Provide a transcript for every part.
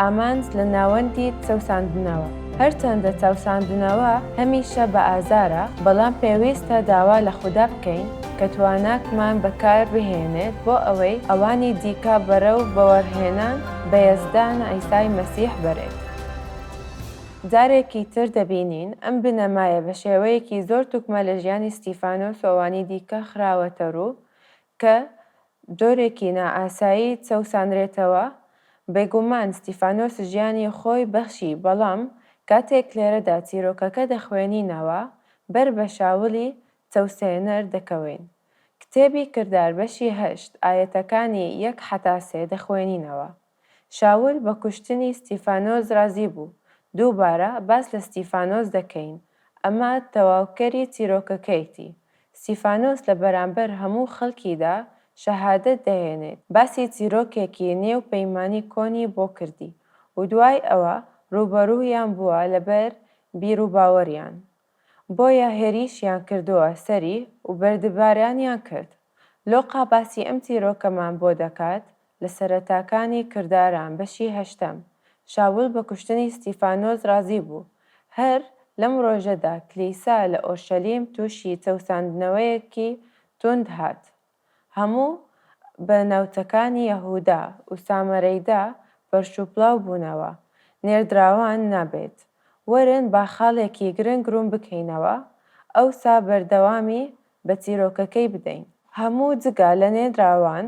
ئامانج لە ناوەندی چەوساندنەوە. هەرچەندە چاوساندنەوە هەمیشە بە ئازارە، بەڵام پێویستە داوا لە خودا بکەین کە تواناکمان بەکار بهێنێت بۆ ئەوەی ئەوانی دیکە بەرەو بەوەڕهێنان بە یەزدان عیسای مەسیح بەرێت. جارێکی تر دەبینین ئەم بنەمایە بە شێوەیەکی زۆر توکمە لە ژیانی ستیفانۆس و ئەوانی دیکە خراوەتە ڕوو کە جۆرێکی نائاسایی چەوسانرێتەوە. بێگومان ستیفانۆس ژیانی خۆی بەخشی، بەڵام کاتێک لێرەدا چیرۆکەکە دەخوێنینەوە بەر بە شاوڵی چەوسێنەر دەکەوین. کتێبی کردار بەشی 8 ئایەتەکانی 1 حتا 3 دەخوێنینەوە. شاول بە کوشتنی ستیفانۆس رازی بوو. دووبارە باس لە ستیفانۆس دەکەین، ئەمە تەواوکەری چیرۆکەکەیەتی. ستیفانۆس لە بەرامبەر هەموو خەڵکیدا شەهادەت دەهێنێت. باسی چیرۆکێکی نێو پەیمانی کۆنی بۆ کردی و دوای ئەوە ڕوبەڕوویان بووە لەبەر بیر و باوەڕیان. بۆیە هێریشیان کردووە سەری و بەردەباریانیان کرد. لۆقا باسی ئەم چیرۆکەمان بۆ دەکات لە سەرەتاکانی کرداران بەشی 8. شاول بە کوشتنی ستیفانۆس رازی بوو. هەر لەم ڕۆژەدا کلیسا لە ئۆرشەلیم تووشی چەوساندنەوەیەکی توند هات. هەموو بە ناوچەکانی یەهودا و سامەرەیدا پەرشوپڵاو بوونەوە. نێردراوان نابێت. وەرن با خاڵێکی گرنگ ڕوون بکەینەوە، ئەوسا بەردەوامی بە چیرۆکەکەی بدەین. هەموو جگە لە نێردراوان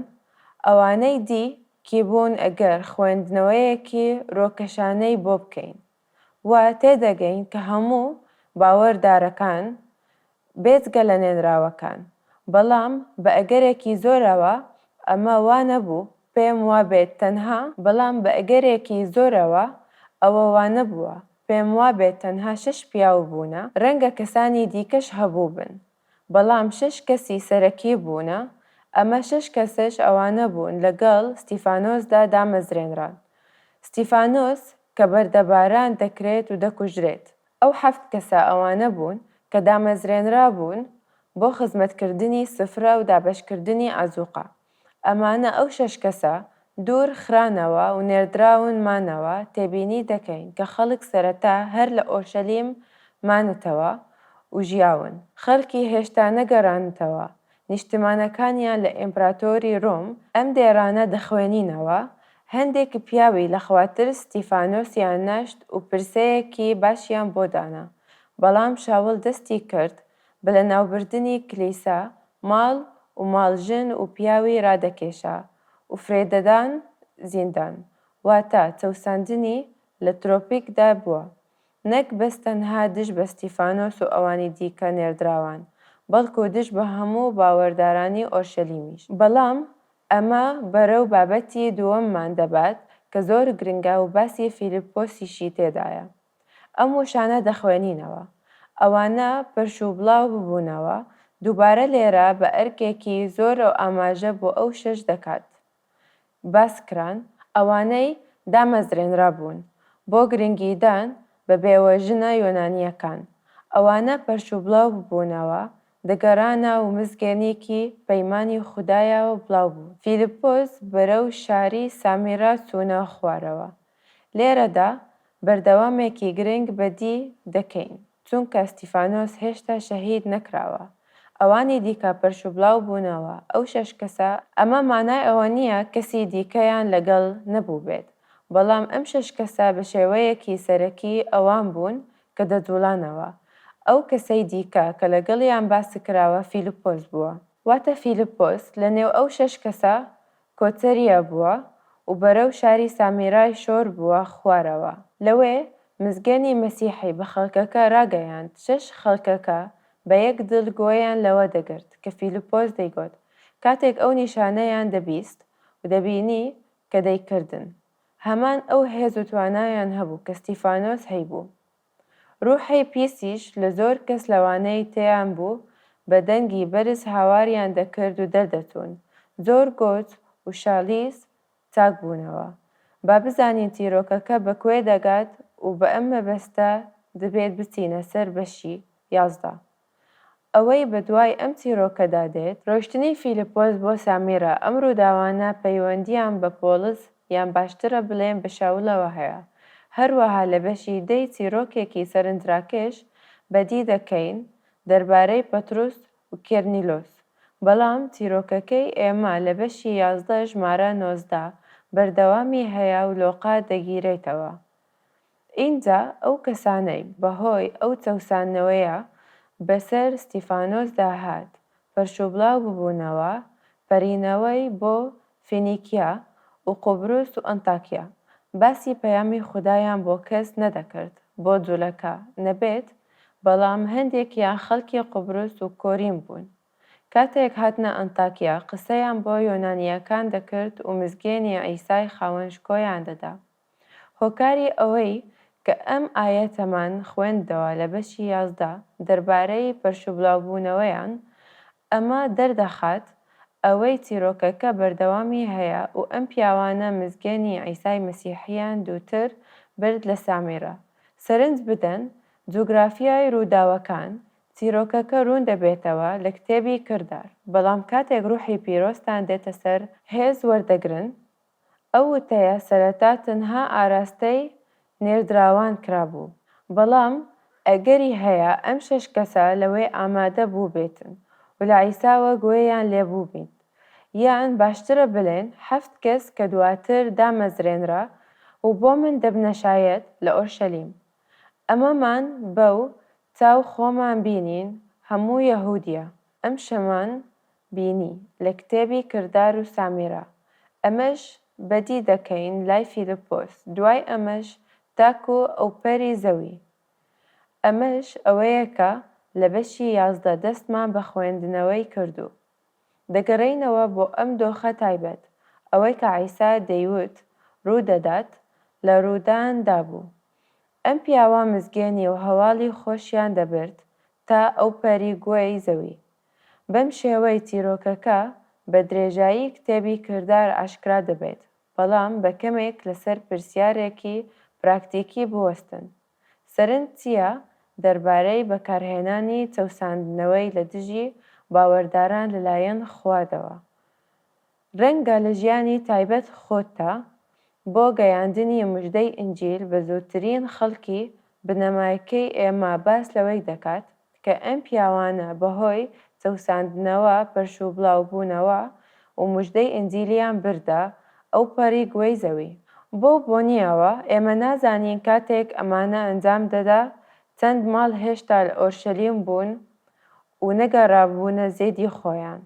ئەوانەی دی کی بوون ئەگەر خوێندنەوەیەکی ڕۆکەشانەی بۆ بکەین و تێدەگەین کە هەموو باوەڕدارەکان بێجگە لە نێنراوەکان، بەڵام بە ئەگەرێکی زۆرەوە ئەمە وا نەبوو پێم وابێت تەنها بەڵام بە ئەگەرێکی زۆرەوە ئەوە وا نەبووە پێم وابێت تەنها 6 پیاو بوونە. ڕەنگە کەسانی دیکەش هەبوو بن، بەڵام 6 کەسی سەرەکی بوونە. ئەمە 6 کەسش ئەوانە بوون لەگەڵ ستیفانۆسدا دامەزرێنران. ستیفانۆس کە بەردەباران دەکرێت و دەکوژرێت. ئەو 7 کەسە ئەوانە بوون کە دامەزرێنرا بوون بۆ خزمەتکردنی سفرە و دابەشکردنی ئازوقە. ئەمانە ئەو 6 کەسە دوور خرانەوە و نێردراون مانەوە. تێبینی دەکەین کە خەڵک سەرەتا هەر لە ئۆرشەلیم مانتەوە و ژیاون. خەڵکی هێشتا نەگەڕانتەوە نیشتمانەکانیان لە ئیمپراتۆری ڕۆم. ئەم دێرانە دەخوێنینەوە. هەندێک پیاوی لەخواتر ستیفانۆسیان ناشت و پرسەیەکی باشیان بۆ دانا، بەڵام شاول دەستی کرد بە لەناوبردنی کلیسا ماڵ و ماڵژن و پیاوی ڕادەکێشا و فرێدەدان زیندان، واتە چەوساندنی لە ترۆپیکدا بووە. نەک بەس تەنها دژ بە ستیفانۆس و ئەوانی دیکە نێردراوان، بەڵکو دژ بە هەموو باوەڕدارانی ئۆرشەلیمیش. بەڵام ئەمە بەرەو بابەتی دووەممان دەبات کە زۆر گرنگە و باسی فیلیپۆسیشی تێدایە. ئەم وشانە دەخوێنینەوە. ئەوانە پەرشوبڵاو ببوونەوە. دووبارە لێرە بە ئەرکێکی زۆر و ئاماژە بۆ ئەو 6 دەکات. باسکران ئەوانەی دامەزرێنرا بوون بۆ گرنگیدان بە بێوەژنە یۆنانیەکان. ئەوانە پەرشوبڵاو ببوونەوە دەگەڕانە و مزگەنێکی پەیمانی خودایەوە بڵاو بوو. فیلیپۆس بەرەو شاری سامێرا چوونە خوارەوە. لێرەدا بەردەوامێکی گرنگ بەدی دەکەین، چونکە ستیفانۆس هێشتا شەهید نەکراوە. ئەوانی دیکە پەرشوبڵاو بوونەوە ئەو 6 کەسە. ئەمە مانای ئەوە نییە کەسی دیکەیان لەگەڵ نەبوو بێت، بەڵام ئەم 6 کەسە بە شێوەیەکی سەرەکی ئەوان بوون کە دەجوڵانەوە. ئەو کەسەی دیکە کە لەگەڵیان باسی کراوە فیلیپۆس بووە. واتە فیلیپۆس لە نێو ئەو 6 کەسە کۆچەریە بووە و بەرەو شاری سامێرای شۆر بووە خوارەوە. لەوێ مزگەنی مەسیحی بە خەڵکەکە ڕاگەیاند. 6 خەڵکەکە بە یەک دڵ گۆیان لەوە دەگرت کە فیلیپۆس دەیگوت. کاتێک ئەو نیشانەیان دەبیست و دەبینی کە دەیکردن، هەمان ئەو هێز و توانایان هەبوو کە ستیفانۆس هەیبوو. ڕوحی پیسیش لە زۆر کەس لەوانەی تێیان بوو بە دەنگی بەرز هاواریان دەکرد و دەردەچوون. زۆر گۆچ و شاڵیز چاک بوونەوە. با بزانین تیرۆکەکە بەکوێ دەگات و بە ئەم مەبەستە دەبێت بچینە سەر بەشی 11. ئەوەی بە دوای ئەم چیرۆکەدا دێت ڕۆیشتنی فیلیپۆس بۆ سامێرا. ئەم ڕووداوانە پەیوەندیان بە پۆلس یان باشترە بڵێن بەشاولەوە هەیە. هەروەها لە بەشی دەی چیرۆکێکی سەرنجڕاکێش بەدی دەکەین دەربارەی پەتروس و کێرنیلۆس، بەڵام چیرۆکەکەی ئێمە لە بەشی 11 ژمارە 19 بەردەوامی هەیە و لۆقا دەگیرێتەوە. ئینجا ئەو کەسانەی بەهۆی ئەو چەوسانەوەیە بەسەر ستیفانۆس داهات پەرشوبڵاو ببوونەوە، پەرینەوەی بۆ فینیکیا و قوبروس و ئەنتاکیا. باسی پەیامی خودایان بۆ کەس نەدەکرد بۆ جوولەکە نەبێت، بەڵام هەندێکیان خەڵکی قوبروس و کۆرین بوون. کاتێک هاتنە ئەنتاکیا قسەیان بۆ یۆنانیەکان دەکرد و مزگەێنی عیسای خاوەنشکۆیان دەدا. هۆکاری ئەوەی کە ئەم ئایەتەمان خوێندەوە لە بەشی 11 دەربارەی پەرشوبڵاوبوونەوەیان، ئەمە دەردەخات ئەوەی چیرۆکەکە بەردەوامی هەیە و ئەم پیاوانە مزگەێنی عیسای مەسیحیان دووتر برد لە سامیرە. سەرنج بدەن جوگرافیای ڕووداوەکان چیرۆکەکە ڕوون دەبێتەوە لە کتێبی کردار، بەڵام کاتێک ڕوحی پیرۆستان دێتە سەر هێز وەردەگرن، ئەو وتەیە سەرەتا تەنها ئاراستەی نێردراوان کرابوو، بەڵام ئەگەری هەیە ئەم 6 کەسە لەوەی ئامادە بوو بێتن و لە عیساوە گوێیان لێبوو بین، یان باشترە بڵێن 7 کەس کە دواتر دامەزرێنرا و بۆ من دەبنە شایەت لە ئۆرشەلیم. ئەمەمان بەو چاو خۆمان بینین هەموو یەهودیە. ئەم شەمان بینی لە کتێبی کردار و سامیرە. ئەمەش بەدی دەکەین لای فیلپۆس، دوای ئەمەش تاکو ئەو پەری زەوی. ئەمەش ئەوەیە کە لە بەشی 11 دەستمان بە خوێندنەوەی کردو. دەگەڕێینەوە بۆ ئەم دۆخە تایبەت، ئەوەی کە عیسا دەیوت ڕوودەدات لە ڕوودان دابوو. ئەم پیاوە مزگەێنی و هەواڵی خۆشیان دەبرد تا ئەو پەری گوێی زەوی. بەم شێوەی چیرۆکەکە بە درێژایی کتێبی کردار ئاشکرا دەبێت، بەڵام بە کەمێک لەسەر پرسیارێکی پراکتیکی بوەستن. سەرنج چییە دەربارەی بەکارهێنانی چەوساندنەوەی لە دژی باوەڕداران لەلایەن خوادەوە. ڕەنگە لە ژیانی تایبەت خۆتە بۆ گەیاندنی موژدەی ئینجیل بە زووترین خەڵکی بنەمایەکەی ئێمە باس لەوەی دەکات کە ئەم پیاوانە بەهۆی چەوساندنەوە پەرشوبڵاوبوونەوە و موژدەی ئینجیلیان بردە ئەو پەری گوێی زەوی. بۆ بۆنیەوە ئێمە نازانین کاتێک ئەمانە ئەنجام دەدا چەند ماڵ هێشتا لە ئۆرشەلیم بوون و نەگەڕابوونە زێدی خۆیان.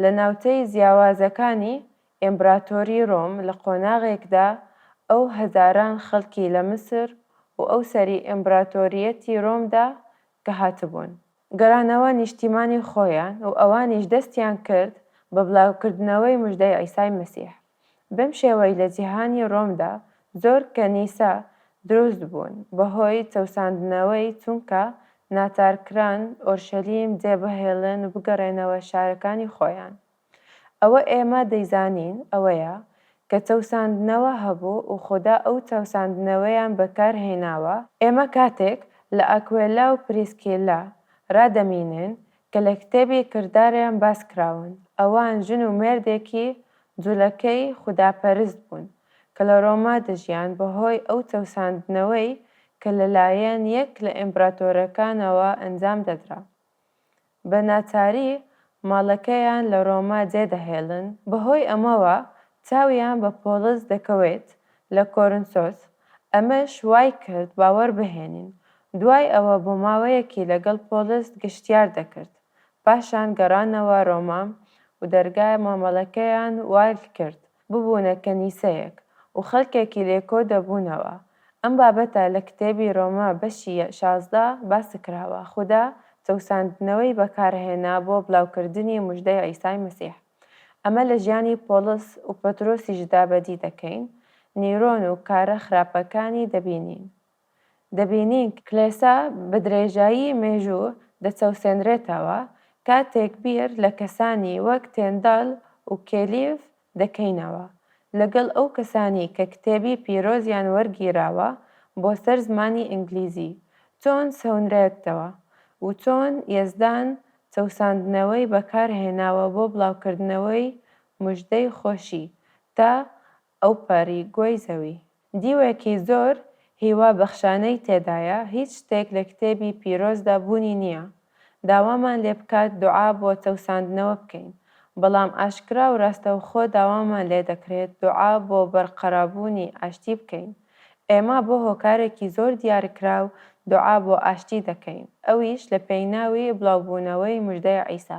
لە ناوچەی جیاوازەکانی ئیمپراتۆری ڕۆم لە قۆناغێکدا ئەو هەزاران خەڵکی لە مسر و ئەو سەری ئیمپراتۆریەتی ڕۆمدا کە هاتبوون، گەڕانەوە نیشتیمانی خۆیان و ئەوانیش دەستیان کرد بە بڵاوکردنەوەی موژدەی عیسای مەسیح. بەم شێوەی لە جیهانی ڕۆمدا زۆر کەنیسە دروست بوون بەهۆی چەوساندنەوەی، چونکە ناچارکران ئۆرشەلیم جێبەهێڵن و بگەڕێنەوە شارەکانی خۆیان. ئەوە ئێمە دەیزانین ئەوەیە کە چەوساندنەوە هەبوو و خوددا ئەو چەوساندنەوەیان بەکارهێناوە. ئێمە کاتێک لە ئەکوێلا و پریسکیلا ڕادەمینن کە لە کتێبی کرداریان باس کراون، ئەوان ژن و مێردێکی جوولەکەی خوداپەرست بوون کە لە ڕۆما دەژیان بەهۆی ئەو چەوساندنەوەی کە لەلایەن یەک لە ئیمپراتۆرەکانەوە ئەنجام دەدرا. بە ناچاری ماڵەکەیان لە ڕۆما جێدەهێڵن. بەهۆی ئەمەوە چاویان بە پۆلس دەکەوێت لە کۆرنسۆس. ئەمەش وای کرد باوەڕ بهێنین. دوای ئەوە بۆ ماوەیەکی لەگەڵ پۆلس گشتیار دەکرد. پاشان گەڕانەوە ڕۆما و دەرگای مامەڵەکەیان وای کرد ببوونە کەنیسەیەک و خەڵکێکی لێکۆ دەبوونەوە. ئەم بابەتە لە کتێبی ڕۆما بەشی 16 باس کراوە. خوددا چەوساندنەوەی بەکارهێنا بۆ بڵاوکردنی موژدەی عیسای مەسیح. ئەمە لە ژیانی پۆلس و پەترۆسیشدا بەدی دەکەین. نیرۆن و کارە خراپەکانی دەبینین کلێسا بە درێژایی مێژوو دەچەوسێنرێتەوە کاتێک بیر لە کەسانی وەک تێنداڵ و کێلیف دەکەینەوە، لەگەڵ ئەو کەسانی کە کتێبی پیرۆزیان وەرگیراوە بۆ سەر زمانی ئینگلیزی، چۆن سەونرێتەوە و چۆن یەزدان چەوساندنەوەی بەکارهێناوە بۆ بڵاوکردنەوەی موژدەی خۆشی تا ئەو پەری گۆی زەوی. دیوێکی زۆر هیوا بەخشانەی تێدایە، هیچ شتێک لە کتێبی پیرۆزدا بوونی نییە. داوامان لێ بکات دوعا بۆ چەوساندنەوە بکەین، بەڵام ئاشکرا و ڕاستەوخۆ داوامان لێ دەکرێت دوعا بۆ بەرقەرابوونی ئاشتی بکەین. ئێمە بۆ هۆکارێکی زۆر دیارکراو دوعا بۆ ئاشتی دەکەین، ئەویش لە پێیناوی بڵاوبوونەوەی موژدەی عیسا.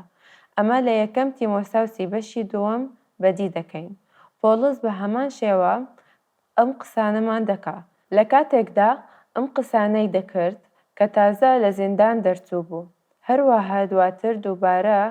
ئەمە لە یەکەم تیمۆساوسی بەشی دووەم بەدی دەکەین. پۆڵس بە هەمان شێوە ئەم قسانەمان دەکا. لە کاتێکدا ئەم قسانەی دەکرد کە تازە لە زیندان دەرچوو بوو. هەروەها دواتر دووبارە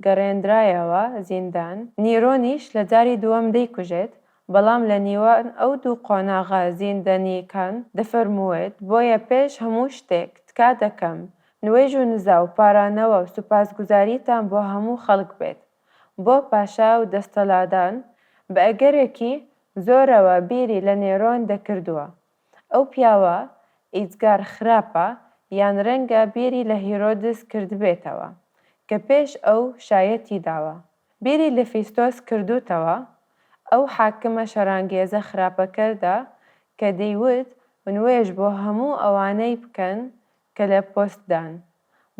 گەڕێنرایەوە زیندان. نیرۆنیش لە جاری دووەم دەیکوژێت، بەڵام لە نیوان ئەو دوو قۆناغا زیندەنیەکان دەفەرمووێت بۆیە پێش هەموو شتێک تکا دەکەم نوێژ و نزا و پارانەوە و سوپاسگوزاریتان بۆ هەموو خەڵک بێت، بۆ پاشا و دەستەڵادان. بە ئەگەرێکی زۆرەوە بیری لە نێرۆن دەکردووە. ئەو پیاوە ئیجگار خراپە، یان ڕەنگە بیری لە هیرۆدس کردبێتەوە کە پێش ئەو شایەتی داوە. بیری لە فیستۆس کردوتەوە، ئەو حاکمە شەرانگێزە خراپەکەدا کە دەیوت نوێژ بۆ هەموو ئەوانەی بکەن کە لە پۆستدان.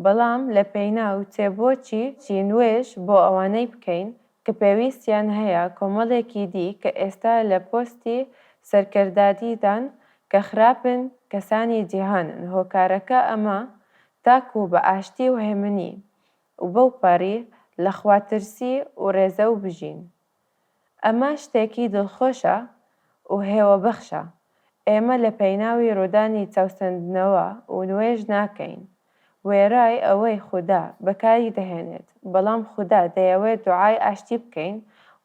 بەڵام لە پێیناو چێبۆچی نوێژ بۆ ئەوانەی بکەین کە پێویستیان هەیە کۆمەڵێکی دی کە ئێستا لە پۆستی سەرکەردادیدان کە خراپن کەسانی جیهانن. هۆکارەکە ئەمە تاکو بە ئاشتی و هێمنی و بەو پەڕی لە خواترسی و ڕێزە و بژین. ئەمە شتێکی دڵخۆشە و هێوەبەخشە. ئێمە لە پەیناوی ڕوودانی چاوسەندنەوە و نوێژ ناکەین. وێرای ئەوەی خودا بەکاری دەهێنێت، بەڵام خودا دەیەوێت دوعای ئاشتی بکەین.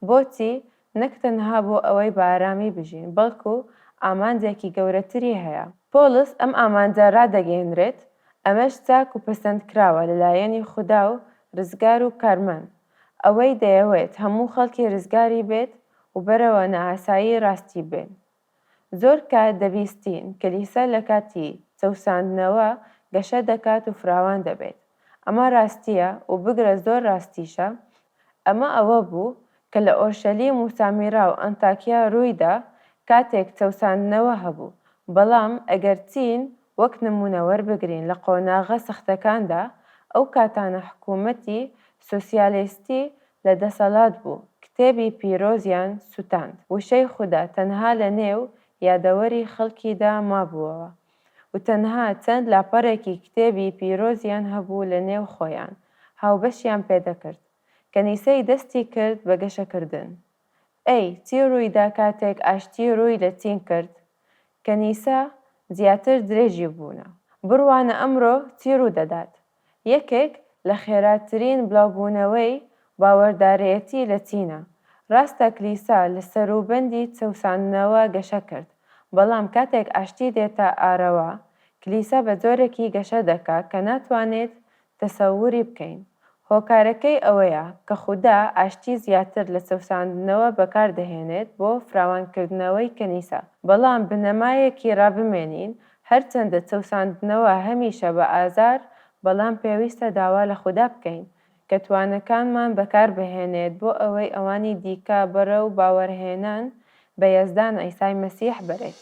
بۆچی؟ نەک تەنها بۆ ئەوەی بە ئارامی بژین، بەڵکو ئامانجێکی گەورەتری هەیە. پۆڵس ئەم ئامانجە ڕادەگەیەنرێت، ئەمەش چاک و پەسەندکراوە لەلایەنی خودا و ڕزگار و کارمەند. ئەوەی دەیەوێت هەموو خەڵکی ڕزگاری بێت و بەرەوە نەئاسایی ڕاستی بێن. زۆر کات دەبیستین کەلیسا لە کاتی چەوساندنەوە گەشە دەکات و فراوان دەبێت. ئەمە ڕاستیە و بگرە زۆر ڕاستیشە. ئەمە ئەوە بوو کە لە ئۆرشەلیم و سامیرا و ئەنتاکیا ڕوویدا کاتێک چەوساندنەوە هەبوو. بەڵام ئەگەر چین وەک نمونە وەربگرین لە قۆناغە سەختەکاندا، ئەو کاتانە حکوومەتی سۆسیالیستی لە دەسەڵات بوو، کتێبی پیرۆزیان سوتاند. وشەی خودا تەنها لە نێو یادەوەری خەڵکیدا مابووەوە و تەنها چەند لاپەڕێکی کتێبی پیرۆزیان هەبوو لە نێو خۆیان. هاوبەشیان پێدەکرد. کەنیسەی دەستی کرد بە گەشەکردن. ئەی چی ڕوویدا کاتێک ئاشتی ڕووی لە چین کرد؟ کەنیسە زیاتر درێژی بوونە. بڕوانە ئەمڕۆ چی ڕوو دەدات؟ یەکێک لە خێراترین بڵاوبوونەوەی باوەڕدارەتی لە چینە. ڕاستە کلیسا لە سەروبەندی چەوساندنەوە گەشە کرد، بەڵام کاتێک ئاشتی دێتە ئارەوە، کلیسا بە جۆرێکی گەشە دەکات کە ناتوانێت تەسەووری بکەین. هۆکارەکەی ئەوەیە کە خودا ئاشتی زیاتر لە چەوساندنەوە بەکاردەهێنێت بۆ فراوانکردنەوەی کەنیسا. بەڵام بنەمایەکی ڕابمێنین، هەرچەندە چەوساندنەوە هەمیشە بە ئازار، بەڵام پێویستە داوا لە خودا بکەین کە توانەکانمان بەکاربهێنێت بۆ ئەوەی ئەوانی دیکە بەرەو باوەڕهێنان بە یەزدان عیسای مەسیح بەرێت.